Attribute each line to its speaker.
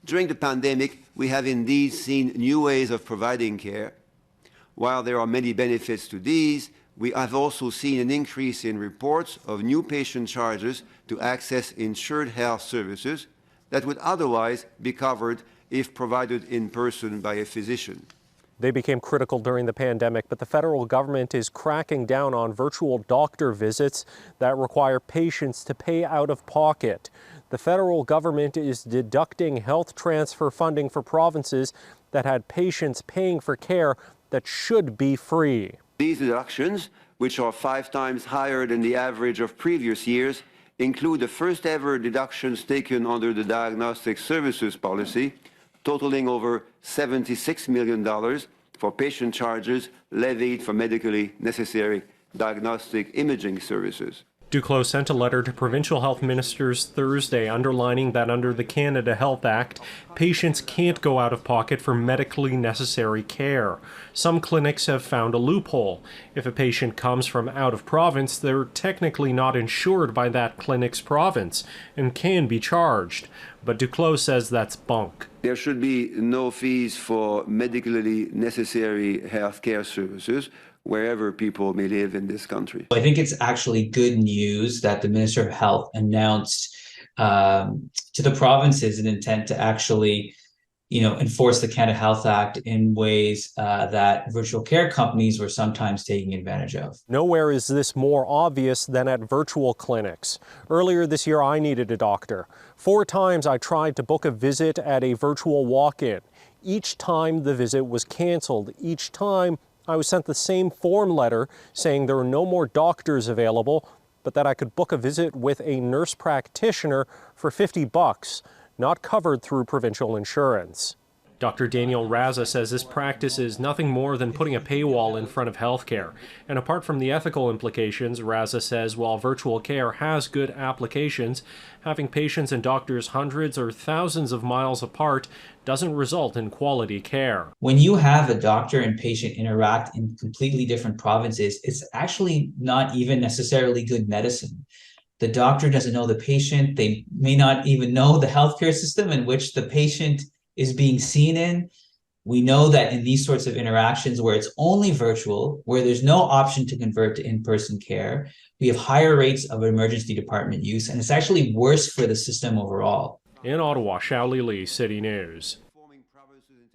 Speaker 1: During the pandemic, we have indeed seen new ways of providing care. While there are many benefits to these, we have also seen an increase in reports of new patient charges to access insured health services that would otherwise be covered if provided in person by a physician.
Speaker 2: They became critical during the pandemic, but the federal government is cracking down on virtual doctor visits that require patients to pay out of pocket. The federal government is deducting health transfer funding for provinces that had patients paying for care that should be free.
Speaker 1: These deductions, which are 5 times higher than the average of previous years, include the first ever deductions taken under the Diagnostic Services Policy, totaling over $76 million for patient charges levied for medically necessary diagnostic imaging services.
Speaker 2: Duclos sent a letter to provincial health ministers Thursday underlining that under the Canada Health Act, patients can't go out of pocket for medically necessary care. Some clinics have found a loophole. If a patient comes from out of province, they're technically not insured by that clinic's province and can be charged. But Duclos says that's bunk.
Speaker 1: There should be no fees for medically necessary health care services wherever people may live in this country.
Speaker 3: I think it's actually good news that the Minister of Health announced to the provinces an intent to actually, enforce the Canada Health Act in ways that virtual care companies were sometimes taking advantage of.
Speaker 2: Nowhere is this more obvious than at virtual clinics. Earlier this year, I needed a doctor. 4 times I tried to book a visit at a virtual walk-in. Each time the visit was canceled. Each time I was sent the same form letter saying there were no more doctors available, but that I could book a visit with a nurse practitioner for $50, not covered through provincial insurance. Dr. Daniel Raza says this practice is nothing more than putting a paywall in front of healthcare. And apart from the ethical implications, Raza says while virtual care has good applications, having patients and doctors hundreds or thousands of miles apart doesn't result in quality care.
Speaker 3: When you have a doctor and patient interact in completely different provinces, it's actually not even necessarily good medicine. The doctor doesn't know the patient. They may not even know the healthcare system in which the patient is being seen in. We know that in these sorts of interactions where it's only virtual, where there's no option to convert to in-person care, we have higher rates of emergency department use, and it's actually worse for the system overall.
Speaker 2: In Ottawa, Xiaoli Li, City News.